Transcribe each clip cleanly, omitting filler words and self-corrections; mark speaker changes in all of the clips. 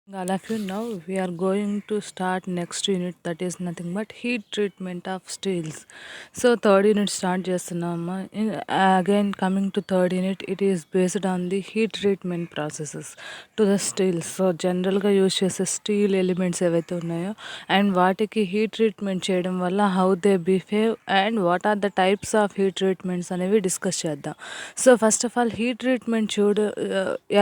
Speaker 1: All of you, now we are going to start next unit, that is nothing but heat treatment of steels. So third unit start చేస్తున్నామా. Again coming to third unit, it is based on the heat treatment processes to the steels. So జనరల్గా use చేసే steel elements ఏవైతే ఉన్నాయో and వాటికి heat treatment చేయడం వల్ల how they behave and what are the types of heat treatments అనేవి discuss చేద్దాం. So first of all heat treatment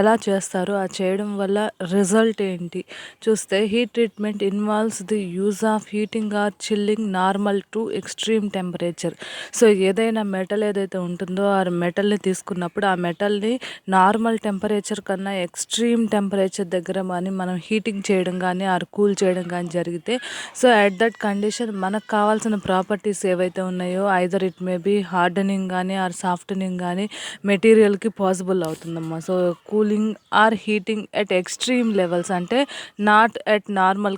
Speaker 1: ఎలా చేస్తారో ఆ చేయడం వల్ల రిజల్ట్ ఏంటి చూస్తే, heat treatment involves the use of heating or chilling normal to extreme temperature. So ఏదైనా మెటల్ ఏదైతే ఉంటుందో ఆ మెటల్ని తీసుకున్నప్పుడు ఆ మెటల్ని నార్మల్ టెంపరేచర్ కన్నా ఎక్స్ట్రీమ్ టెంపరేచర్ దగ్గర మనం హీటింగ్ చేయడం కానీ ఆర్ కూల్ చేయడం కానీ జరిగితే, సో అట్ దట్ కండిషన్ మనకు కావాల్సిన ప్రాపర్టీస్ ఏవైతే ఉన్నాయో either it may be hardening కానీ ఆర్ సాఫ్టనింగ్ కానీ మెటీరియల్కి పాసిబుల్ అవుతుందమ్మా. So cooling or heating at extreme levels అంటే నాట్ ఎట్ నార్మల్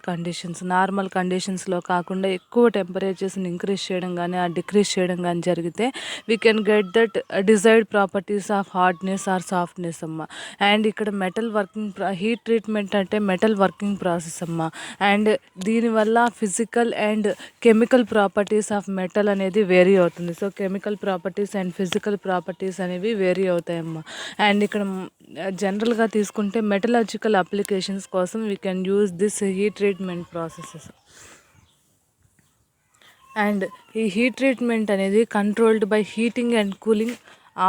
Speaker 1: కండిషన్స్లో కాకుండా ఎక్కువ టెంపరేచర్స్ని ఇంక్రీజ్ చేయడం కానీ ఆ డిక్రీజ్ చేయడం కానీ జరిగితే we can get that desired properties of hardness or softness అమ్మ. అండ్ ఇక్కడ మెటల్ వర్కింగ్ హీట్ ట్రీట్మెంట్ అంటే మెటల్ వర్కింగ్ ప్రాసెస్ అమ్మ. అండ్ దీనివల్ల physical and chemical properties of metal అనేది వేరీ అవుతుంది. So chemical properties and physical properties అనేవి vary అవుతాయమ్మా. And ఇక్కడ జనరల్గా తీసుకుంటే మెటలాజికల్ అప్లికేషన్స్ కోసం we can use this heat treatment processes. And ఈ హీట్ ట్రీట్మెంట్ అనేది controlled by heating and cooling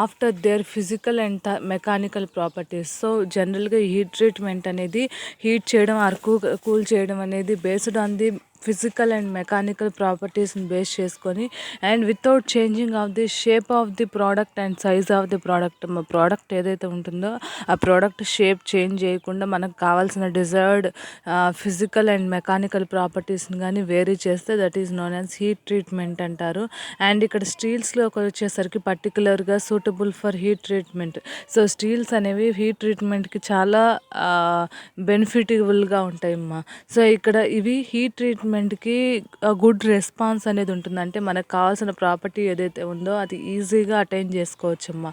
Speaker 1: after there physical and mechanical properties. So జనరల్గా heat treatment అనేది హీట్ చేయడం ఆర్ కూల్ చేయడం అనేది based on the physical and mechanical ప్రాపర్టీస్ని base చేసుకొని and without changing of the shape of the product and size of the product ఏదైతే ఉంటుందో ఆ ప్రోడక్ట్ షేప్ చేంజ్ చేయకుండా మనకు కావాల్సిన డిజైర్డ్ ఫిజికల్ అండ్ మెకానికల్ ప్రాపర్టీస్ని కానీ వేరీ చేస్తే that is known as heat treatment అంటారు. అండ్ ఇక్కడ స్టీల్స్లోకి వచ్చేసరికి పర్టికులర్గా suitable for heat treatment. So steels అనేవి హీట్ ట్రీట్మెంట్కి చాలా బెనిఫిటబుల్గా ఉంటాయమ్మా. సో ఇక్కడ ఇవి హీట్ ట్రీట్మెంట్కి గుడ్ రెస్పాన్స్ అనేది ఉంటుంది. అంటే మనకు కావాల్సిన ప్రాపర్టీ ఏదైతే ఉందో అది ఈజీగా అటైన్ చేసుకోవచ్చమ్మా.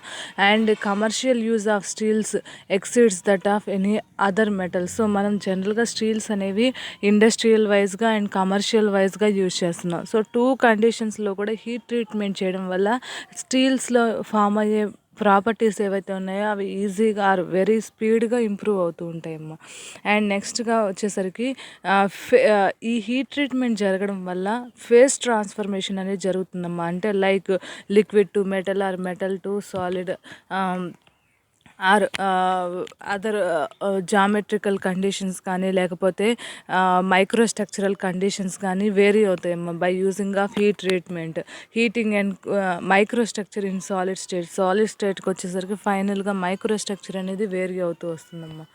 Speaker 1: And commercial use of steels exceeds that of any other metals. So మనం జనరల్గా స్టీల్స్ అనేవి ఇండస్ట్రియల్ వైజ్గా అండ్ కమర్షియల్ వైజ్గా యూజ్ చేస్తున్నాం. సో టూ కండిషన్స్లో కూడా హీట్ ట్రీట్మెంట్ చేయడం వల్ల స్టీల్స్లో ఫామ్ అయ్యే ప్రాపర్టీస్ ఏవైతే ఉన్నాయో అవి ఈజీగా ఆర్ వెరీ స్పీడ్గా ఇంప్రూవ్ అవుతూ ఉంటాయమ్మా. అండ్ నెక్స్ట్గా వచ్చేసరికి ఈ హీట్ ట్రీట్మెంట్ జరగడం వల్ల ఫేస్ ట్రాన్స్ఫర్మేషన్ అనేది జరుగుతుందమ్మా. అంటే like liquid to metal or metal to solid or other geometrical conditions కానీ లేకపోతే మైక్రోస్ట్రక్చరల్ కండిషన్స్ కానీ వేరీ అవుతాయమ్మా by using of heat treatment. Heating and microstructure in solid స్టేట్కి వచ్చేసరికి ఫైనల్గా మైక్రోస్ట్రక్చర్ అనేది వేరీ అవుతూ వస్తుందమ్మా.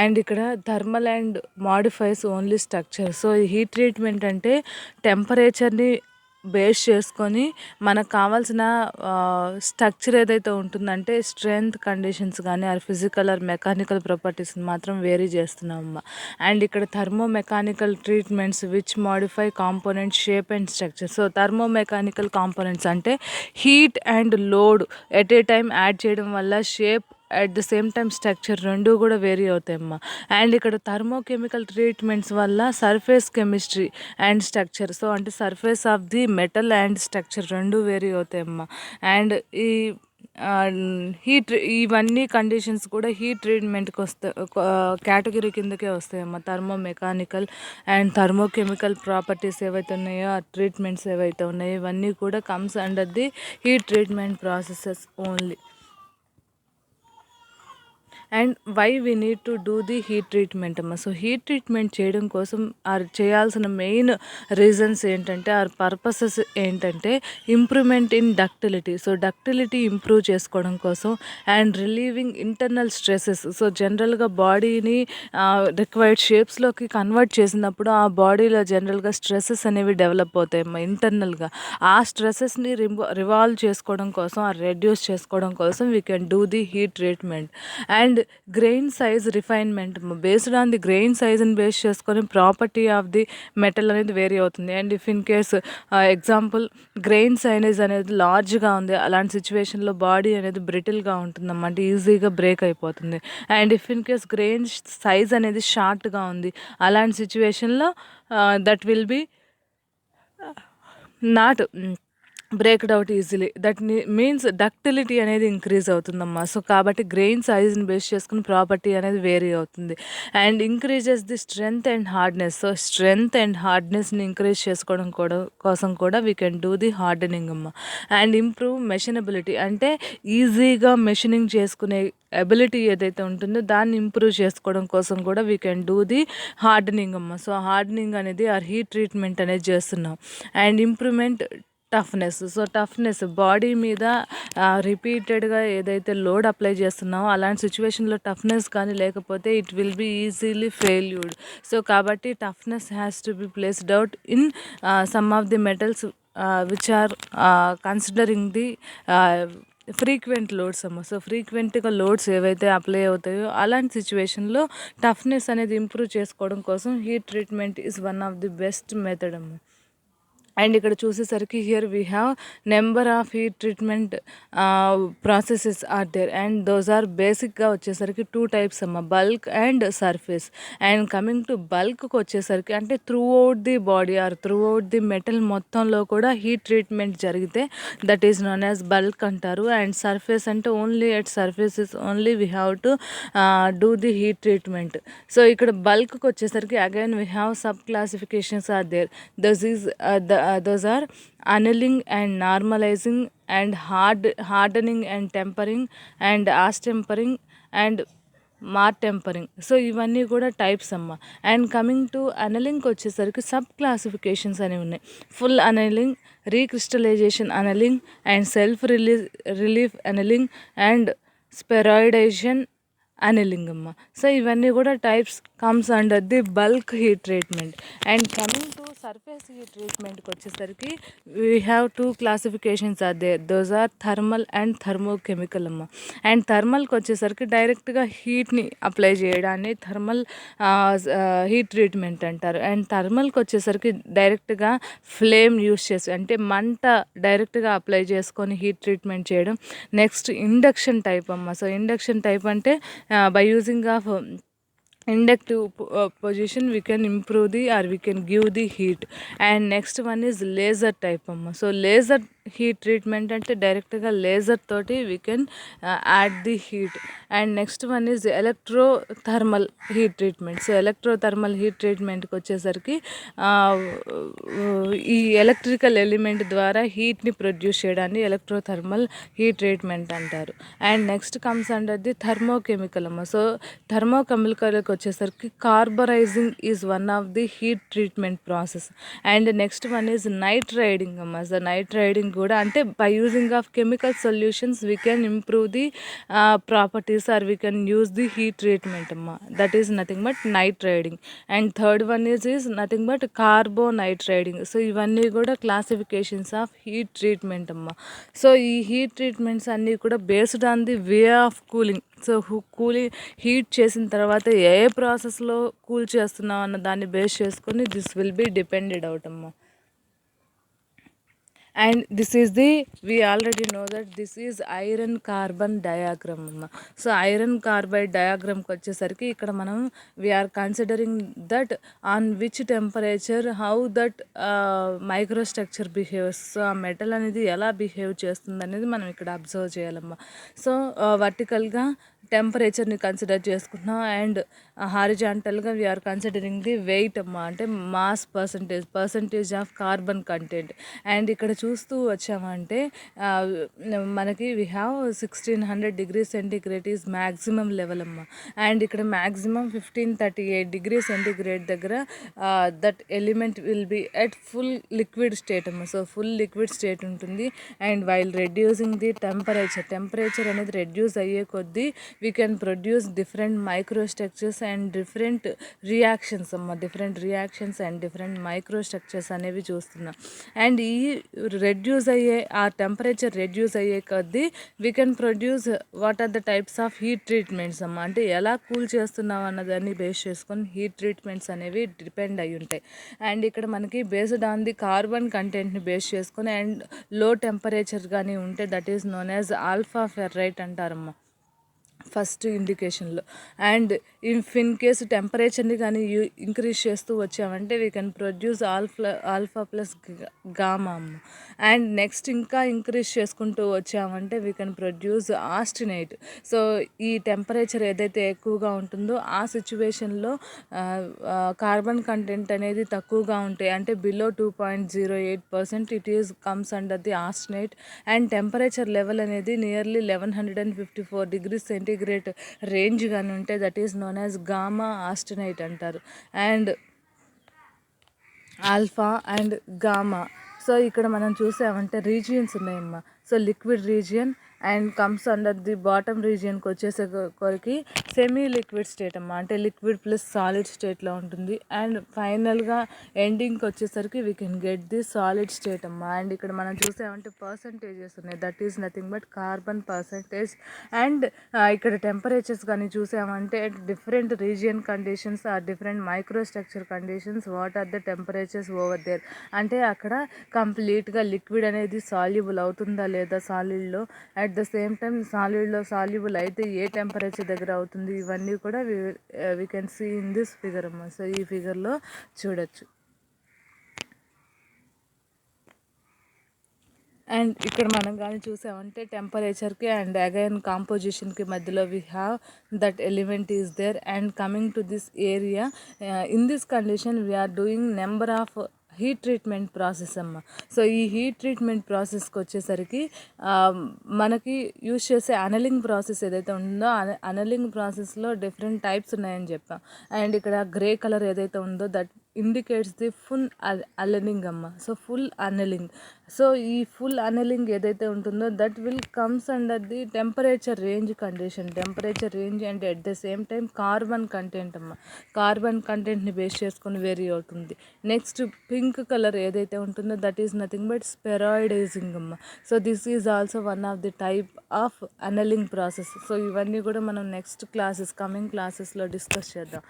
Speaker 1: అండ్ ఇక్కడ thermal and modifies only structure. So ఈ హీట్ ట్రీట్మెంట్ అంటే టెంపరేచర్ని బేస్ చేసుకొని మనకు కావాల్సిన స్ట్రక్చర్ ఏదైతే ఉంటుందంటే స్ట్రెంగ్త్ కండిషన్స్ కానీ ఆర్ ఫిజికల్ ఆర్ మెకానికల్ ప్రాపర్టీస్ని మాత్రం వేరీ చేస్తున్నామమ్మా. అండ్ ఇక్కడ thermo mechanical treatments which modify component shape and structure. So thermo mechanical components అంటే heat and load at a time add చేయడం వల్ల shape at the same time structure రెండు కూడా vary అవుతాయమ్మా. అండ్ ఇక్కడ థర్మోకెమికల్ ట్రీట్మెంట్స్ వల్ల surface chemistry and structure. So అంటే surface of the metal and structure రెండు వేరీ అవుతాయమ్మా. అండ్ ఈ ఇవన్నీ కండిషన్స్ కూడా హీట్ ట్రీట్మెంట్కి కేటగిరీ కిందకే వస్తాయమ్మా. Thermo mechanical and thermochemical properties ఏవైతే ఉన్నాయో ఆ ట్రీట్మెంట్స్ ఏవైతే ఉన్నాయో ఇవన్నీ కూడా comes under the heat treatment processes only. And why we need to do the heat treatment అమ్మ. సో హీట్ ట్రీట్మెంట్ చేయడం కోసం చేయాల్సిన మెయిన్ రీజన్స్ ఏంటంటే పర్పసెస్ ఏంటంటే improvement in ductility. So ductility improve చేసుకోవడం కోసం and relieving internal stresses. So జనరల్గా బాడీని రిక్వైర్డ్ షేప్స్లోకి కన్వర్ట్ చేసినప్పుడు ఆ బాడీలో జనరల్గా స్ట్రెసెస్ అనేవి డెవలప్ అవుతాయి అమ్మ ఇంటర్నల్గా. ఆ స్ట్రెసెస్ని రివాల్వ్ చేసుకోవడం కోసం రెడ్యూస్ చేసుకోవడం కోసం we can do the heat treatment. And and grain size refinement based on the grain సైజ్ని బేస్ చేసుకొని ప్రాపర్టీ ఆఫ్ ది మెటల్ అనేది వేరీ అవుతుంది. And if in case example grain signage అనేది లార్జ్గా ఉంది, అలాంటి సిచ్యువేషన్లో బాడీ అనేది బ్రిటిల్గా ఉంటుందన్నమాట, అంటే ఈజీగా బ్రేక్ అయిపోతుంది. And if in case grain size అనేది షార్ట్గా ఉంది, అలాంటి సిచ్యువేషన్లో that will be not breaked out easily. That means ductility అనేది ఇంక్రీజ్ అవుతుందమ్మా. సో కాబట్టి గ్రెయిన్ సైజ్ని బేస్ చేసుకుని ప్రాపర్టీ అనేది వేరీ అవుతుంది. And increases the strength and hardness. So strength and హార్డ్నెస్ని ఇంక్రీజ్ చేసుకోవడం కోసం కూడా we can do the hardening అమ్మ. అండ్ ఇంప్రూవ్ మెషినబిలిటీ, అంటే ఈజీగా మెషినింగ్ చేసుకునే ఎబిలిటీ ఏదైతే ఉంటుందో దాన్ని ఇంప్రూవ్ చేసుకోవడం కోసం కూడా we can do the hardening అమ్మ. సో హార్డనింగ్ అనేది ఆర్ హీట్ ట్రీట్మెంట్ అనేది చేస్తున్నాం. And improvement toughness. So toughness body మీద రిపీటెడ్గా ఏదైతే లోడ్ అప్లై చేస్తున్నామో అలాంటి సిచ్యువేషన్లో టఫ్నెస్ కానీ లేకపోతే it will be easily failured. So కాబట్టి toughness has to be placed out in some of the metals which are considering the frequent loads అమ్మ. సో ఫ్రీక్వెంట్గా లోడ్స్ ఏవైతే అప్లై అవుతాయో అలాంటి సిచ్యువేషన్లో టఫ్నెస్ అనేది ఇంప్రూవ్ చేసుకోవడం కోసం heat treatment is one of the best method అమ్మ. అండ్ ఇక్కడ చూసేసరికి here we have number of heat treatment processes are there. And those are బేసిక్గా వచ్చేసరికి 2 టైప్స్ అమ్మ, bulk and surface. And coming to బల్క్కి వచ్చేసరికి అంటే throughout the body or throughout the metal మొత్తంలో కూడా హీట్ ట్రీట్మెంట్ జరిగితే that is known as bulk అంటారు. అండ్ సర్ఫేస్ అంటే only at surfaces only we have to do the heat treatment. So ఇక్కడ బల్క్కి వచ్చేసరికి again we have sub classifications are there. Those are annealing and normalizing and hardening and tempering and astempering and martempering. So ఇవన్నీ కూడా types అమ్మ. And coming to అనలింగ్కి వచ్చేసరికి sub classifications అనేవి ఉన్నాయి. Full annealing, recrystallization annealing and self relief annealing and spheroidization annealing అమ్మ. So ఇవన్నీ కూడా types comes under the bulk heat treatment. And coming to surface heat ట్రీట్మెంట్కి వచ్చేసరికి we have 2 classifications are there. Those are thermal and thermochemical అమ్మ. And థర్మల్కి వచ్చేసరికి డైరెక్ట్గా హీట్ని అప్లై చేయడాన్ని థర్మల్ హీట్ ట్రీట్మెంట్ అంటారు. అండ్ థర్మల్కి వచ్చేసరికి డైరెక్ట్గా ఫ్లేమ్ యూస్ చేసి అంటే మంట డైరెక్ట్గా అప్లై చేసుకొని హీట్ ట్రీట్మెంట్ చేయడం. నెక్స్ట్ ఇండక్షన్ టైప్ అమ్మ. సో ఇండక్షన్ టైప్ అంటే by using of inductive position we can improve the or we can give the heat. And next one is laser type amma. So laser heat treatment ante direct ga laser toti we can add the heat. And next one is electrothermal heat treatment. So electrothermal heat treatment ki vachesariki ee electrical element ద్వారా heat ni produce cheyadanni electrothermal heat treatment antaru. And next comes under the thermochemical amma. So thermochemical ki వచ్చేసరికి carburising is one of the heat treatment process. And next one is nitriding అమ్మ. So nitriding కూడా అంటే by using of chemical solutions we can improve the properties or we can use the heat treatment అమ్మ. That is nothing but nitriding. And third one is nothing but carbonitriding. So ఇవన్నీ కూడా classifications of heat treatment అమ్మ. So ఈ heat treatments అన్నీ కూడా based on the way of cooling. So cooling heat చేసిన తర్వాత ఏ ప్రాసెస్లో cool చేస్తున్నాం అన్న దాన్ని బేస్ చేసుకొని this will be depended out అమ్మ. And this is the we already know that this is iron carbon diagram అమ్మ. సో ఐరన్ కార్బైడ్ డయాగ్రామ్కి వచ్చేసరికి ఇక్కడ మనం we are considering that on which temperature how that microstructure behaves. So ఆ metal అనేది ఎలా behave చేస్తుంది అనేది మనం ఇక్కడ అబ్జర్వ్ చేయాలమ్మా. సో వర్టికల్గా టెంపరేచర్ని కన్సిడర్ చేసుకుంటున్నాం. అండ్ హారిజాంటల్గా వీఆర్ కన్సిడరింగ్ ది వెయిట్ అమ్మా, అంటే mass percentage of carbon content. And ఇక్కడ చూస్తూ వచ్చామంటే మనకి we have 1600 degrees centigrade is maximum level అమ్మ. అండ్ ఇక్కడ మ్యాక్సిమం 1538 degrees సెంటిగ్రేడ్ దగ్గర that element will be at full liquid state అమ్మ. సో ఫుల్ లిక్విడ్ స్టేట్ ఉంటుంది. And while reducing the temperature అనేది రెడ్యూస్ అయ్యే కొద్దీ we can produce different microstructures and different reactions అమ్మ. Different reactions and different మైక్రోస్ట్రక్చర్స్ అనేవి చూస్తున్నాం. And ఈ reduce అయ్యే ఆ టెంపరేచర్ రెడ్యూస్ అయ్యే కొద్దీ we can produce what are the types of heat treatments అమ్మ. అంటే ఎలా కూల్ చేస్తున్నాం అన్నదాన్ని బేస్ చేసుకొని హీట్ ట్రీట్మెంట్స్ అనేవి డిపెండ్ అయి ఉంటాయి. అండ్ ఇక్కడ మనకి బేస్డ్ ఆన్ ది కార్బన్ కంటెంట్ని బేస్ చేసుకొని అండ్ లో టెంపరేచర్ కానీ ఉంటే that is known as alpha ferrite అంటారమ్మా ఫస్ట్ ఇండికేషన్లో. అండ్ ఇన్ కేసు టెంపరేచర్ని కానీ ఇంక్రీజ్ చేస్తూ వచ్చామంటే we can produce alpha plus gamma అమ్మ. అండ్ నెక్స్ట్ ఇంకా ఇంక్రీజ్ చేసుకుంటూ వచ్చామంటే we can produce austenite. So ఈ టెంపరేచర్ ఏదైతే ఎక్కువగా ఉంటుందో ఆ సిచ్యువేషన్లో కార్బన్ కంటెంట్ అనేది తక్కువగా ఉంటాయి, అంటే below 2.08% it is comes under the austenite. And temperature level అనేది నియర్లీ 1154 degrees సెంటీగ్రేడ్ రేంజ్ కానీ ఉంటే that is known as gamma austenite అంటారు. And alpha and gamma. So ఇక్కడ మనం చూసామంటే రీజియన్స్ ఉన్నాయమ్మా. So liquid region and comes under the bottom రీజియన్కి వచ్చేసరికి సెమీ లిక్విడ్ స్టేట్ అమ్మా, అంటే లిక్విడ్ ప్లస్ సాలిడ్ స్టేట్లో ఉంటుంది. అండ్ ఫైనల్గా ఎండింగ్కి వచ్చేసరికి we can get the solid state అమ్మా. అండ్ ఇక్కడ మనం చూసామంటే పర్సంటేజెస్ ఉన్నాయి, that is nothing but carbon percentage. And ఇక్కడ టెంపరేచర్స్ కానీ చూసామంటే different region conditions or different micro structure conditions what are the temperatures over there. అంటే అక్కడ కంప్లీట్గా లిక్విడ్ అనేది సాల్యుబుల్ అవుతుందా లేదా సాలిడ్లో, అట్ ద సేమ్ టైం సాలిడ్లో సాల్యుబుల్ అయితే ఏ టెంపరేచర్ దగ్గర అవుతుంది, ఇవన్నీ కూడా we can see in this figure అమ్మా. సో ఈ ఫిగర్లో చూడొచ్చు. అండ్ ఇక్కడ మనం కానీ చూసామంటే టెంపరేచర్కి అండ్ అగైన్ కాంపోజిషన్కి మధ్యలో we have that element is there. And coming to this area, in this condition we are doing number of heat treatment process అమ్మ. సో ఈ హీట్ ట్రీట్మెంట్ ప్రాసెస్కి వచ్చేసరికి మనకి యూజ్ చేసే అనలింగ్ ప్రాసెస్ ఏదైతే ఉందో అనలింగ్ ప్రాసెస్లో డిఫరెంట్ టైప్స్ ఉన్నాయని చెప్పాం. అండ్ ఇక్కడ గ్రే కలర్ ఏదైతే ఉందో that indicates the full annealing అమ్మ. So full annealing. సో ఈ ఫుల్ అనలింగ్ ఏదైతే ఉంటుందో that will comes under the temperature range condition. Temperature range and at the same time carbon content అమ్మ. Carbon కంటెంట్ని base చేసుకొని vary అవుతుంది. Next pink colour ఏదైతే ఉంటుందో that is nothing but spheroidising అమ్మ. So this is also one of the type of annealing process. So ఇవన్నీ కూడా మనం నెక్స్ట్ క్లాసెస్ కమింగ్ క్లాసెస్లో డిస్కస్ చేద్దాం.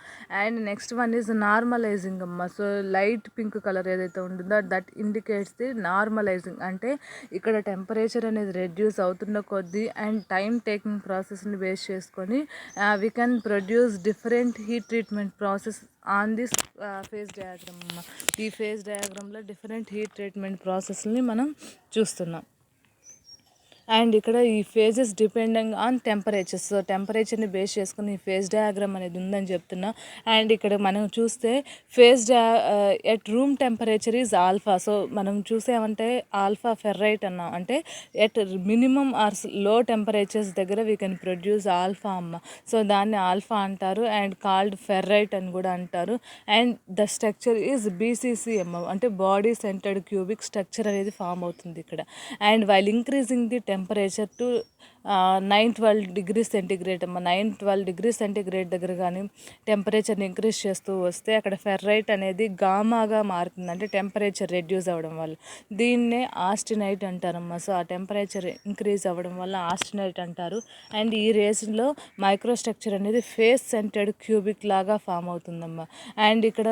Speaker 1: And next one is normalising అమ్మ. సో లైట్ పింక్ కలర్ ఏదైతే ఉంటుందో దట్ ఇండికేట్స్ ది నార్మలైజింగ్. అంటే ఇక్కడ టెంపరేచర్ అనేది రెడ్యూస్ అవుతున్న కొద్దీ అండ్ టైం టేకింగ్ ప్రాసెస్ని బేస్ చేసుకొని we can produce different heat treatment process on this phase diagram అమ్మ. ఈ ఫేజ్ డయాగ్రామ్లో డిఫరెంట్ హీట్ ట్రీట్మెంట్ ప్రాసెస్ని మనం చూస్తున్నాం. అండ్ ఇక్కడ ఈ phases depending on temperatures. So టెంపరేచర్ని బేస్ చేసుకుని ఈ ఫేజ్ డయాగ్రామ్ అనేది ఉందని చెప్తున్నా. అండ్ ఇక్కడ మనం చూస్తే at room temperature is alpha. So మనం చూసామంటే ఆల్ఫా ఫెర్రైట్ అన్నాం, అంటే ఎట్ మినిమమ్ ఆర్ లో టెంపరేచర్స్ దగ్గర వీ కెన్ ప్రొడ్యూస్ ఆల్ఫా అమ్మ. సో దాన్ని ఆల్ఫా అంటారు అండ్ కాల్డ్ ఫెర్రైట్ అని కూడా అంటారు. And the structure is BCC అమ్మ, అంటే బాడీ సెంటర్డ్ క్యూబిక్ స్ట్రక్చర్ అనేది ఫామ్ అవుతుంది ఇక్కడ. And while increasing the temperature to 912 degrees centigrade అమ్మ. 912 degrees సెంటీగ్రేడ్ దగ్గర కానీ టెంపరేచర్ని ఇంక్రీజ్ చేస్తూ వస్తే అక్కడ ఫెర్రైట్ అనేది గామాగా మారుతుంది, అంటే టెంపరేచర్ రెడ్యూస్ అవ్వడం వల్ల. దీన్నే ఆస్టినైట్ అంటారమ్మ. సో ఆ టెంపరేచర్ ఇంక్రీజ్ అవ్వడం వల్ల ఆస్టినైట్ అంటారు. అండ్ ఈ రేంజ్లో మైక్రో స్ట్రక్చర్ అనేది ఫేస్ సెంటర్డ్ క్యూబిక్ లాగా ఫామ్ అవుతుందమ్మ. అండ్ ఇక్కడ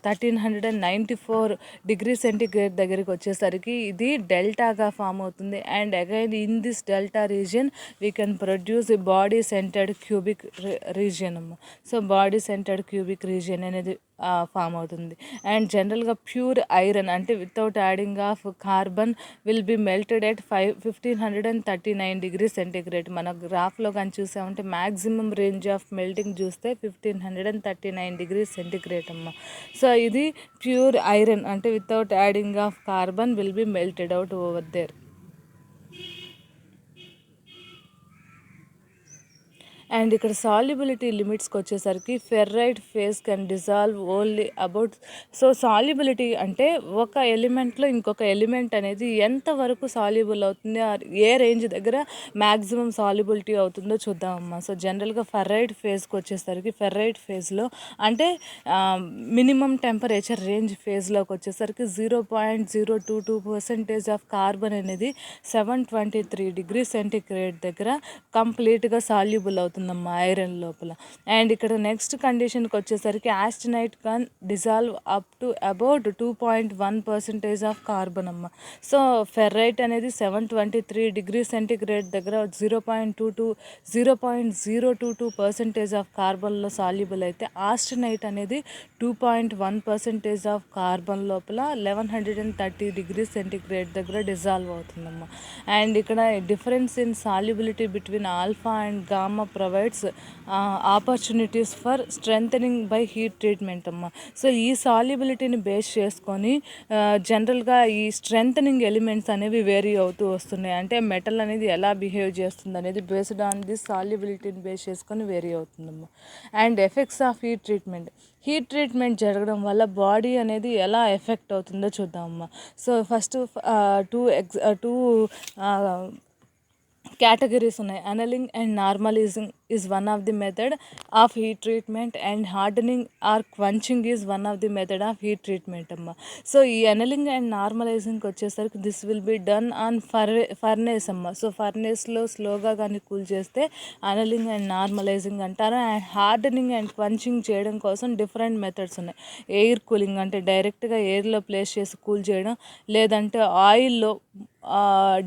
Speaker 1: 1394 degrees సెంటీగ్రేడ్ దగ్గరికి వచ్చేసరికి ఇది డెల్టాగా ఫామ్ అవుతుంది. And again in this delta region we can produce body centred cubic region అమ్మ. So body centred cubic region అనేది ఫామ్ అవుతుంది. అండ్ జనరల్గా ప్యూర్ ఐరన్, అంటే without adding of carbon will be melted at 1539 degrees centigrade. మన గ్రాఫ్లో కానీ చూసామంటే maximum range of melting చూస్తే 1539 degrees సెంటీగ్రేడ్ అమ్మ. సో ఇది ప్యూర్ ఐరన్, అంటే without adding of carbon will be melted out over there. And ఇక్కడ సాల్యుబిలిటీ లిమిట్స్కి వచ్చేసరికి ferrite phase can dissolve only about. So solubility అంటే ఒక ఎలిమెంట్లో ఇంకొక ఎలిమెంట్ అనేది ఎంతవరకు సాల్యుబుల్ అవుతుంది, ఏ రేంజ్ దగ్గర మ్యాక్సిమం సాల్యుబిలిటీ అవుతుందో చూద్దామమ్మా. సో జనరల్గా ఫెర్రైట్ ఫేజ్కి వచ్చేసరికి ఫెర్రైట్ ఫేజ్లో అంటే మినిమం టెంపరేచర్ రేంజ్ ఫేజ్లోకి వచ్చేసరికి 0.022% ఆఫ్ కార్బన్ అనేది 723 degrees Celsius దగ్గర కంప్లీట్గా సాల్యుబుల్ అవుతుందమ్మా ఐరన్ లోపల. అండ్ ఇక్కడ నెక్స్ట్ కండిషన్కి వచ్చేసరికి ఆస్టినైట్ కన్ dissolve up to about 2.1% of carbon అమ్మ. సో ఫెర్రైట్ అనేది 723 degrees Celsius దగ్గర 0.022% ఆఫ్ కార్బన్లో సాల్యుబుల్ అయితే ఆస్టినైట్ అనేది 2.1% ఆఫ్ కార్బన్ లోపల 1130 degrees Celsius దగ్గర డిజాల్వ్ అవుతుందమ్మా. అండ్ ఇక్కడ difference in solubility between alpha and gamma provides opportunities for strengthening by heat treatment అమ్మా. సో ఈ సాల్యుబిలిటీని బేస్ చేసుకొని జనరల్గా ఈ స్ట్రెంథనింగ్ ఎలిమెంట్స్ అనేవి వేరీ అవుతూ వస్తున్నాయి. అంటే మెటల్ అనేది ఎలా బిహేవ్ చేస్తుంది అనేది బేస్డ్ ఆన్ ది సాల్యుబిలిటీని బేస్ చేసుకొని వేరీ అవుతుందమ్మా. And effects of heat treatment జరగడం వల్ల బాడీ అనేది ఎలా ఎఫెక్ట్ అవుతుందో చూద్దామమ్మా. సో ఫస్ట్ టూ categories ఉన్నాయి. Annealing and normalising is one of the method of heat treatment and hardening or quenching is one of the method of heat treatment అమ్మ. So ఈ annealing and నార్మలైజింగ్కి వచ్చేసరికి this will be done on furnace అమ్మ. So ఫర్నేస్లో స్లోగా కానీ cool చేస్తే అనలింగ్ and normalising అంటారు. అండ్ హార్డనింగ్ అండ్ క్వంచింగ్ చేయడం కోసం డిఫరెంట్ మెథడ్స్ ఉన్నాయి. ఎయిర్ కూలింగ్ అంటే డైరెక్ట్గా ఎయిర్లో ప్లేస్ చేసి కూల్ చేయడం, లేదంటే ఆయిల్లో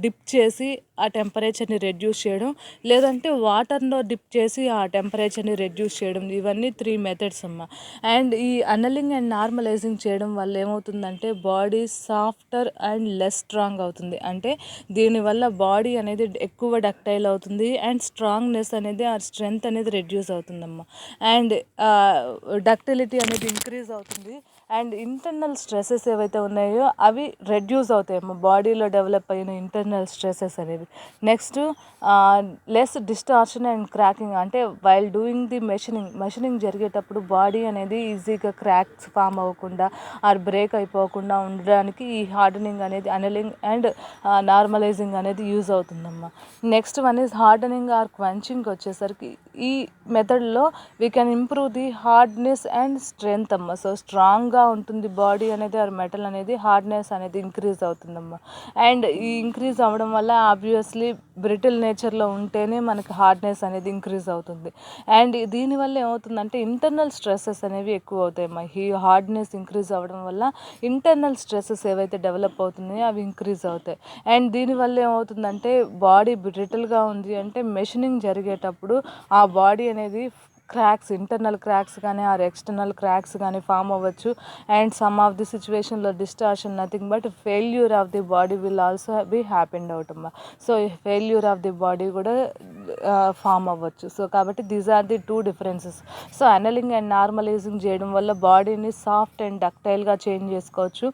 Speaker 1: డిప్ చేసి ఆ టెంపరేచర్ని రెడ్యూస్ చేయడం, లేదంటే వాటర్లో డిప్ చేసి ఆ టెంపరేచర్ని రెడ్యూస్ చేయడం. ఇవన్నీ 3 మెథడ్స్ అమ్మ. అండ్ ఈ అనలింగ్ అండ్ నార్మలైజింగ్ చేయడం వల్ల ఏమవుతుందంటే body softer and less strong అవుతుంది. అంటే దీనివల్ల బాడీ అనేది ఎక్కువ డక్టైల్ అవుతుంది అండ్ స్ట్రాంగ్నెస్ అనేది ఆ స్ట్రెంగ్త్ అనేది రెడ్యూస్ అవుతుందమ్మా. అండ్ డక్టిలిటీ అనేది ఇంక్రీజ్ అవుతుంది. అండ్ ఇంటర్నల్ స్ట్రెసెస్ ఏవైతే ఉన్నాయో అవి రెడ్యూస్ అవుతాయమ్మా, బాడీలో డెవలప్ అయిన ఇంటర్నల్ స్ట్రెసెస్ అనేవి. Next less distortion and cracking. అంటే వైల్ డూయింగ్ ది మెషినింగ్ జరిగేటప్పుడు బాడీ అనేది ఈజీగా క్రాక్స్ ఫామ్ అవ్వకుండా ఆర్ బ్రేక్ అయిపోకుండా ఉండడానికి ఈ హార్డనింగ్ అనేది అనలింగ్ అండ్ నార్మలైజింగ్ అనేది యూజ్ అవుతుందమ్మా. Next one is hardening or quenching వచ్చేసరికి ఈ మెథడ్లో we can improve the hardness and strength అమ్మ. సో స్ట్రాంగ్గా ఉంటుంది బాడీ అనేది ఆర్ మెటల్ అనేది, హార్డ్నెస్ అనేది ఇంక్రీజ్ అవుతుందమ్మా. అండ్ ఈ ఇంక్రీజ్ అవ్వడం వల్ల ఆబ్వియస్లీ బ్రిటిల్ నేచర్లో ఉంటేనే మనకి హార్డ్నెస్ అనేది ఇంక్రీజ్ అవుతుంది. అండ్ దీనివల్ల ఏమవుతుందంటే ఇంటర్నల్ స్ట్రెసెస్ అనేవి ఎక్కువ అవుతాయమ్మా. ఈ హార్డ్నెస్ ఇంక్రీజ్ అవ్వడం వల్ల ఇంటర్నల్ స్ట్రెసెస్ ఏవైతే డెవలప్ అవుతున్నాయో అవి ఇంక్రీజ్ అవుతాయి. అండ్ దీనివల్ల ఏమవుతుందంటే బాడీ బ్రిటిల్గా ఉంది అంటే మెషినింగ్ జరిగేటప్పుడు ఆ బాడీ అనేది ఇంటర్నల్ క్రాక్స్ కానీ ఆర్ ఎక్స్టర్నల్ క్రాక్స్ కానీ ఫామ్ అవ్వచ్చు. అండ్ సమ్ ఆఫ్ ది సిచ్యువేషన్లో distortion nothing but failure of the body will also be happened out అమ్మా. So failure of the body కూడా ఫామ్ అవ్వచ్చు. సో కాబట్టి these are the 2 differences. So annealing and normalising చేయడం వల్ల బాడీని soft and డక్టైల్గా change చేసుకోవచ్చు.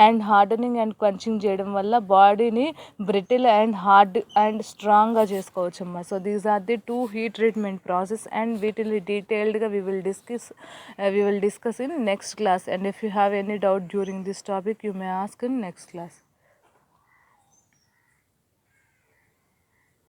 Speaker 1: అండ్ హార్డనింగ్ అండ్ క్వంచింగ్ చేయడం వల్ల బాడీని బ్రిటిల్ అండ్ హార్డ్ అండ్ స్ట్రాంగ్గా చేసుకోవచ్చు అమ్మా. So these are the 2 heat treatment process and వీటిని డీటెయిల్డ్గా we will discuss in next class. And if you have any doubt during this topic, you may ask in next class.